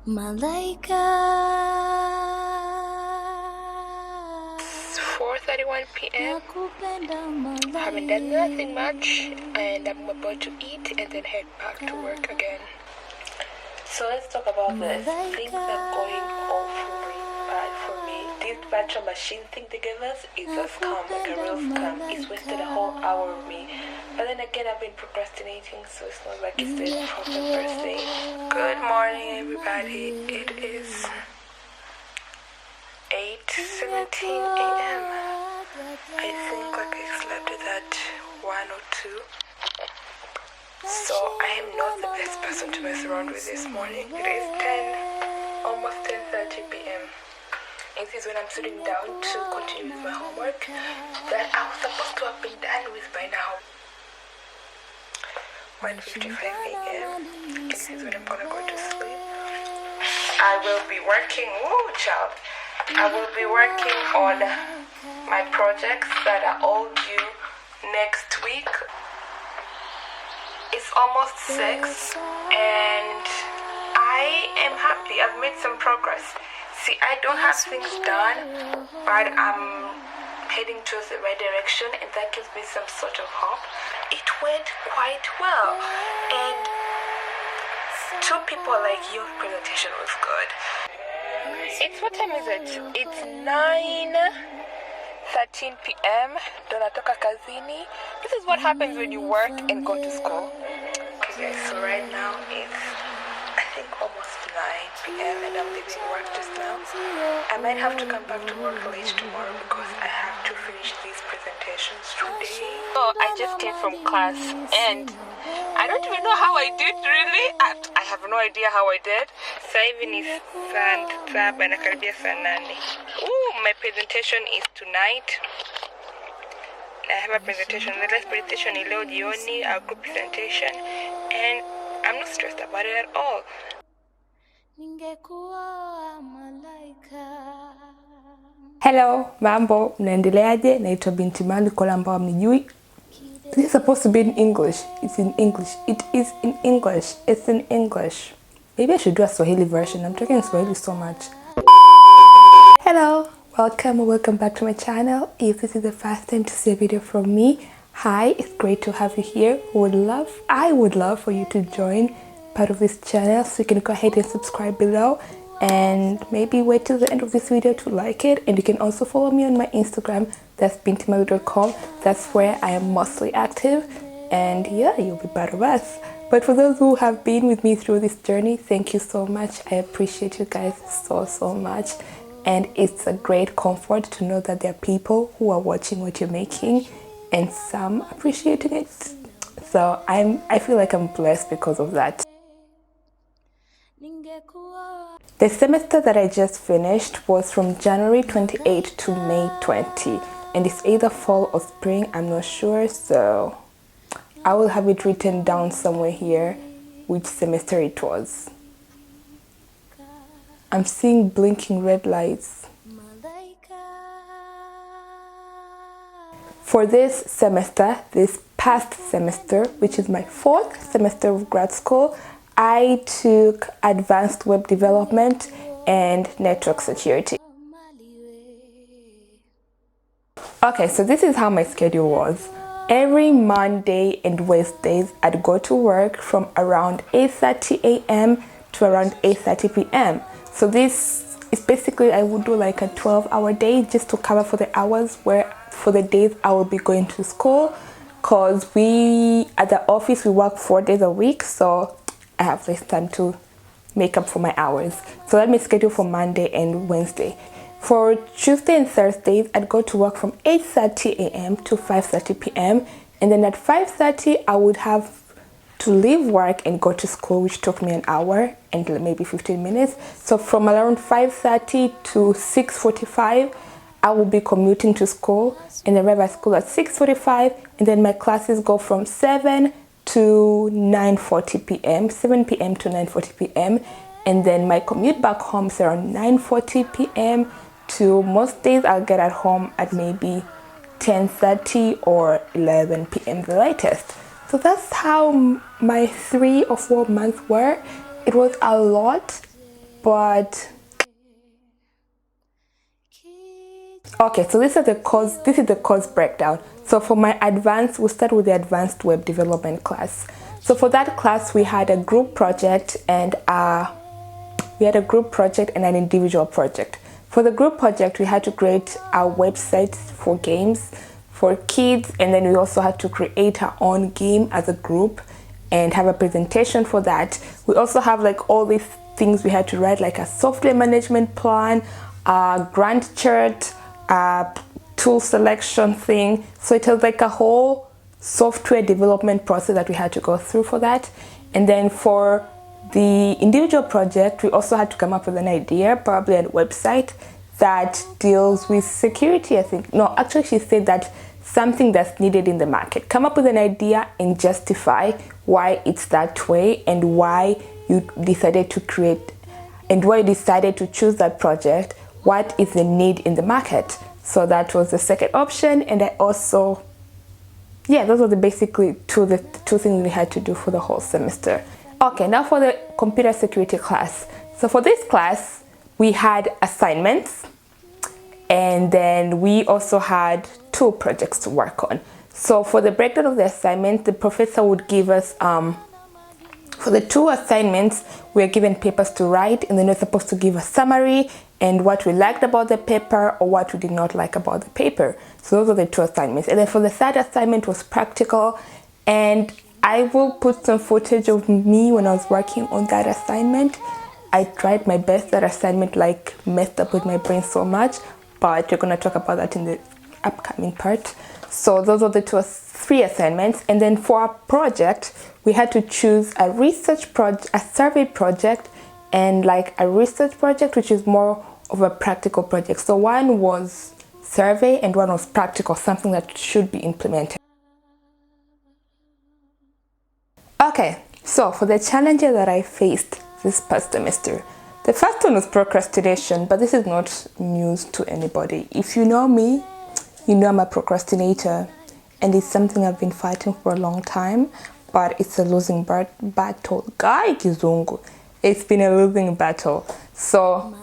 Malaika. It's 4:31 p.m. Haven't done nothing much, and I'm about to eat and then head back to work again. So let's talk about this. Things are going awfully bad for me. This virtual machine thing they gave us is a scam, like a real scam. It's wasted a whole hour of me. But then again, I've been procrastinating, so it's not like it's the proper birthday. Good morning, everybody. It is 8:17 a.m. I think like I slept at 1 or 2. So I am not the best person to mess around with this morning. It is almost 10:30 p.m. This is when I'm sitting down to continue with my homework that I was supposed to have been done with by now. 1:55 a.m. And this is when I'm gonna go to sleep. I will be working, I will be working on my projects that are all due next week. It's almost 6 and I am happy. I've made some progress. See, I don't have things done, but I'm heading towards the right direction, and that gives me some sort of hope. It went quite well, and 2 people like your presentation was good. What time is it? It's 9:13 p.m. Donatoka kazini. This is what happens when you work and go to school. Okay guys, so right now it's I think almost 9 p.m. and I'm leaving work just now. I might have to come back to work late tomorrow because I have to finish these presentations today. So I just came from class and I don't even know how I did really. I have no idea how I did. So even is my presentation is tonight. I have a presentation, the last presentation is leo jioni, a group presentation, and I'm not stressed about it at all. Hello, mambo, mnaendeleaje? Naitwa Binti Malu kwa wale ambao hamnijui. This is supposed to be in English. It's in English. It is in English. It's in English. Maybe I should do a Swahili version. I'm talking Swahili so much. Hello, welcome back to my channel. If this is the first time to see a video from me, hi, it's great to have you here. I would love for you to join part of this channel, so you can go ahead and subscribe below and maybe wait till the end of this video to like it. And you can also follow me on my Instagram, that's bintimalu.com. that's where I am mostly active, and yeah, you'll be part of us. But for those who have been with me through this journey, thank you so much. I appreciate you guys so much, and it's a great comfort to know that there are people who are watching what you're making and some appreciating it. So I feel like I'm blessed because of that. The semester that I just finished was from January 28 to May 20, and it's either fall or spring, I'm not sure, so I will have it written down somewhere here which semester it was. I'm seeing blinking red lights. For this semester, this past semester, which is my 4th semester of grad school, I took advanced web development and network security. Okay, so this is how my schedule was. Every Monday and Wednesdays, I'd go to work from around 8:30 a.m. to around 8:30 p.m. So this is basically, I would do like a 12-hour day just to cover for the hours for the days I will be going to school, because we at the office we work 4 days a week, so I have less time to make up for my hours. So let me schedule for Monday and Wednesday. For Tuesday and Thursdays, I'd go to work from 8:30 a.m. to 5:30 p.m. and then at 5:30 I would have to leave work and go to school, which took me an hour and maybe 15 minutes. So from around 5:30 to 6:45 I will be commuting to school, and then arrive at school at 6:45, and then my classes go from 7 to 9:40 p.m. 7 p.m. to 9:40 p.m. and then my commute back home is around 9:40 p.m. to most days I'll get at home at maybe 10:30 or 11 p.m. the latest. So that's how my 3 or 4 months were. It was a lot, but okay, so this is the course breakdown. So for my advanced, we'll start with the advanced web development class. So for that class, we had a group project and an individual project. For the group project, we had to create a website for games for kids, and then we also had to create our own game as a group and have a presentation for that. We also have like all these things we had to write, like a software management plan, a grant chart, a tool selection thing. So it was like a whole software development process that we had to go through for that. And then for the individual project, we also had to come up with an idea, probably a website that deals with security, I think. No, actually she said that something that's needed in the market. Come up with an idea and justify why it's that way and why you decided to create and why you decided to choose that project. What is the need in the market? So that was the second option. And I also, yeah, those were basically two things we had to do for the whole semester. Okay, now for the computer security class. So for this class, we had assignments, and then we also had 2 projects to work on. So for the breakdown of the assignment, the professor would give us, for the 2 assignments, we are given papers to write, and then we're supposed to give a summary and what we liked about the paper or what we did not like about the paper. So those are the 2 assignments. And then for the third assignment was practical, and I will put some footage of me when I was working on that assignment. I tried my best. That assignment like messed up with my brain so much, but we're going to talk about that in the upcoming part. So those are the 3 assignments. And then for our project, we had to choose a survey project, and like a research project, which is more of a practical project. So one was survey and one was practical, something that should be implemented. Okay, so for the challenges that I faced this past semester, the first one was procrastination, but this is not news to anybody. If you know me, you know I'm a procrastinator, and it's something I've been fighting for a long time, but it's a losing battle. Guy Kizungu, it's been a losing battle. So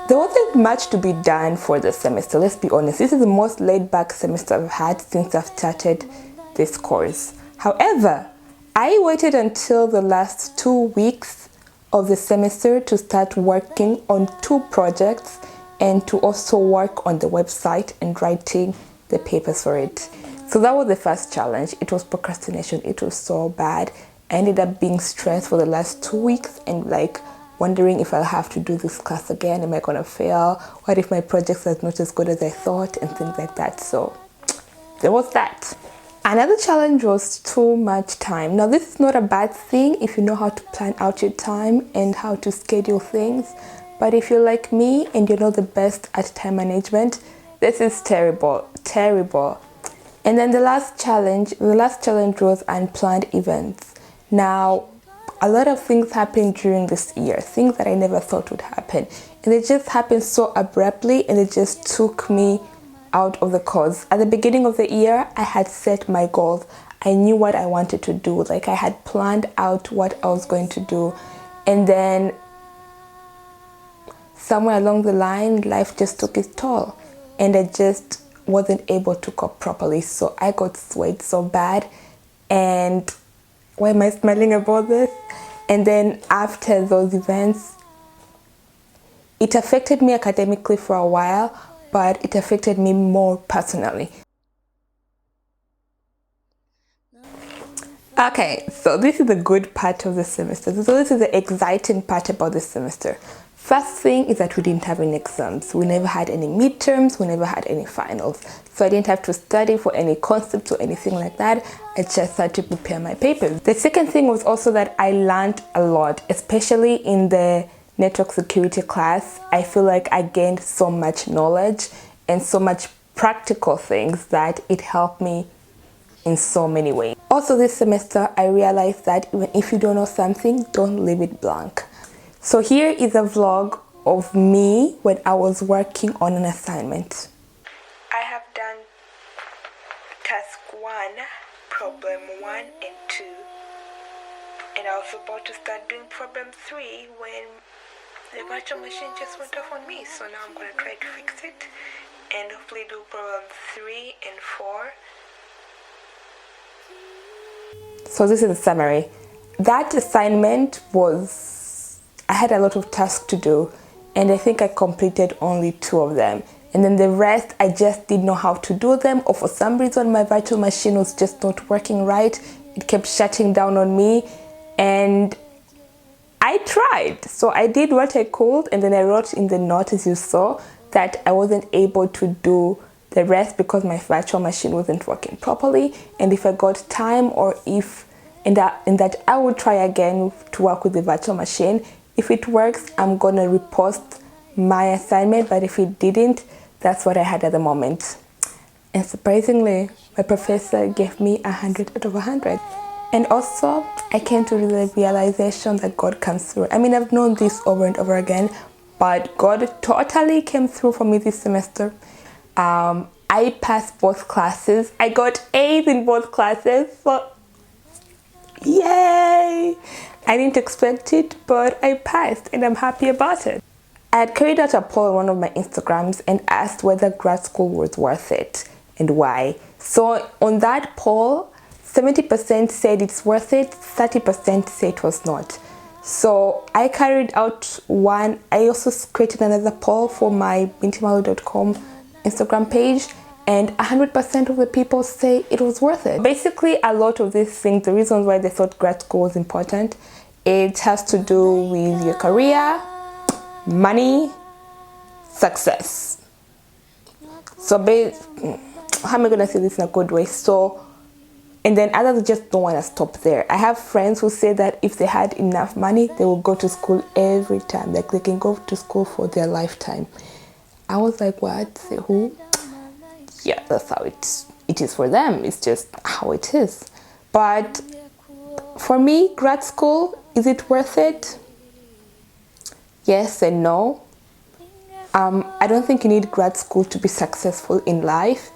there wasn't much to be done for the semester, let's be honest. This is the most laid-back semester I've had since I've started this course. However, I waited until the last 2 weeks of the semester to start working on 2 projects and to also work on the website and writing the papers for it. So that was the first challenge. It was procrastination. It was so bad. I ended up being stressed for the last 2 weeks and like wondering if I'll have to do this class again. Am I going to fail? What if my projects are not as good as I thought? And things like that. So there was that. Another challenge was too much time. Now this is not a bad thing if you know how to plan out your time and how to schedule things. But if you're like me and you're not the best at time management, this is terrible. And then the last challenge was unplanned events. Now, a lot of things happened during this year, things that I never thought would happen. And they just happened so abruptly, and it just took me out of the course. At the beginning of the year, I had set my goals. I knew what I wanted to do. Like I had planned out what I was going to do. And then somewhere along the line, life just took its toll. And I just wasn't able to cope properly. So I got swayed so bad. And why am I smiling about this? And then after those events, it affected me academically for a while, but it affected me more personally. Okay, so this is the good part of the semester. So this is the exciting part about this semester. First thing is that we didn't have any exams. We never had any midterms. We never had any finals. So I didn't have to study for any concepts or anything like that. I just had to prepare my papers. The second thing was also that I learned a lot, especially in the network security class. I feel like I gained so much knowledge and so much practical things that it helped me in so many ways. Also this semester, I realized that even if you don't know something, don't leave it blank. So here is a vlog of me when I was working on an assignment. I have done task 1, problem 1 and 2. And I was about to start doing problem 3 when the virtual machine just went off on me, so now I'm going to try to fix it and hopefully do problem 3 and 4. So this is the summary. That assignment was, I had a lot of tasks to do, and I think I completed only 2 of them. And then the rest, I just didn't know how to do them, or for some reason my virtual machine was just not working right. It kept shutting down on me, and I tried. So I did what I could, and then I wrote in the note, as you saw, that I wasn't able to do the rest because my virtual machine wasn't working properly, and if I got time, or if in that I will try again to work with the virtual machine. If it works, I'm gonna repost my assignment, but if it didn't, that's what I had at the moment. And surprisingly, my professor gave me 100 out of 100. And also, I came to the realization that God comes through. I mean, I've known this over and over again, but God totally came through for me this semester. I passed both classes. I got A's in both classes, so yay! I didn't expect it, but I passed, and I'm happy about it. I had carried out a poll on one of my Instagrams and asked whether grad school was worth it and why. So on that poll, 70% said it's worth it, 30% said it was not. So I carried out one. I also created another poll for my bintimalu.com Instagram page, and 100% of the people say it was worth it. Basically, a lot of these things, the reasons why they thought grad school was important, it has to do with your career, money, success. So how am I gonna say this in a good way? So, and then others just don't want to stop there. I have friends who say that if they had enough money, they will go to school every time. Like they can go to school for their lifetime. I was like, what? Say who? Yeah, that's how it is for them. It's just how it is. But for me, grad school, is it worth it? Yes and no. I don't think you need grad school to be successful in life.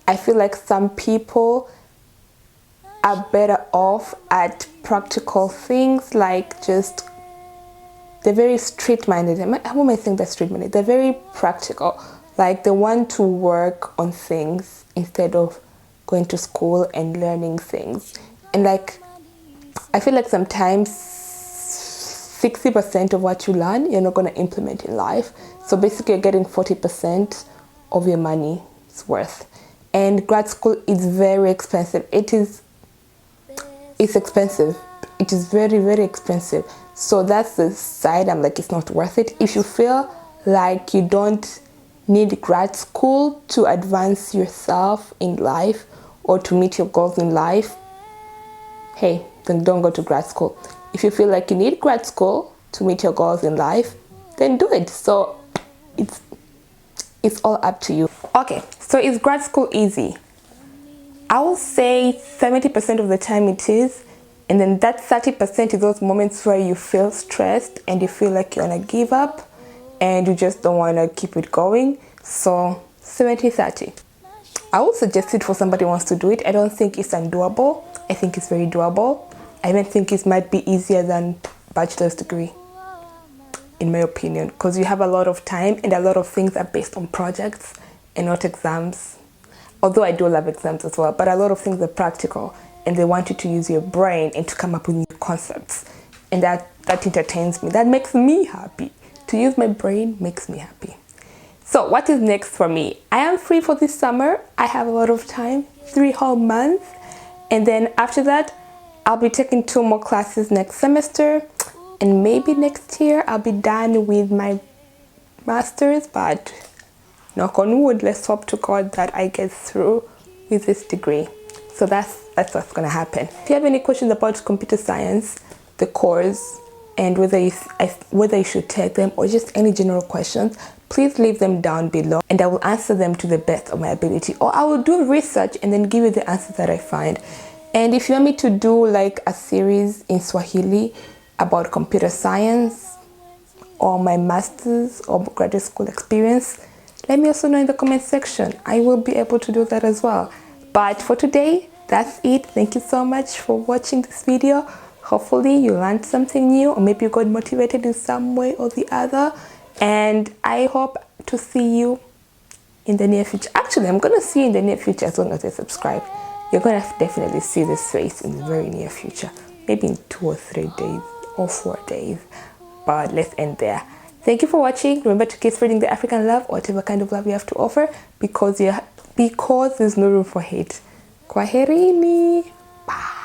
I feel like some people are better off at practical things, like just they're very street-minded. How am I saying that street-minded? They're very practical. Like they want to work on things instead of going to school and learning things. And like, I feel like sometimes 60% of what you learn, you're not going to implement in life. So basically you're getting 40% of your money's worth. And grad school is very expensive. It's expensive. It is very, very expensive. So that's the side I'm like, it's not worth it. If you feel like you don't need grad school to advance yourself in life or to meet your goals in life, hey, then don't go to grad school. If you feel like you need grad school to meet your goals in life, then do it. So it's all up to you. Okay, so is grad school easy? I will say 70% of the time it is, and then that 30% is those moments where you feel stressed and you feel like you want to give up and you just don't want to keep it going. So 70-30. I would suggest it for somebody who wants to do it. I don't think it's undoable. I think it's very doable. I even think it might be easier than bachelor's degree, in my opinion, because you have a lot of time and a lot of things are based on projects and not exams. Although I do love exams as well, but a lot of things are practical and they want you to use your brain and to come up with new concepts. And that entertains me. That makes me happy. To use my brain makes me happy. So what is next for me? I am free for this summer. I have a lot of time, 3 whole months. And then after that, I'll be taking 2 more classes next semester. And maybe next year I'll be done with my master's, but knock on wood, let's hope to God that I get through with this degree. So that's what's gonna happen. If you have any questions about computer science, the course, and whether you should take them, or just any general questions, please leave them down below and I will answer them to the best of my ability, or I will do research and then give you the answers that I find. And if you want me to do like a series in Swahili about computer science or my master's or graduate school experience, let me also know in the comment section. I will be able to do that as well. But for today, that's it. Thank you so much for watching this video. Hopefully you learned something new, or maybe you got motivated in some way or the other. And I hope to see you in the near future. Actually, I'm going to see you in the near future as long as you subscribe. You're going to definitely see this face in the very near future. Maybe in 2 or 3 days or 4 days. But let's end there. Thank you for watching. Remember to keep spreading the African love, whatever kind of love you have to offer, because there's no room for hate. Kwaherini. Bye.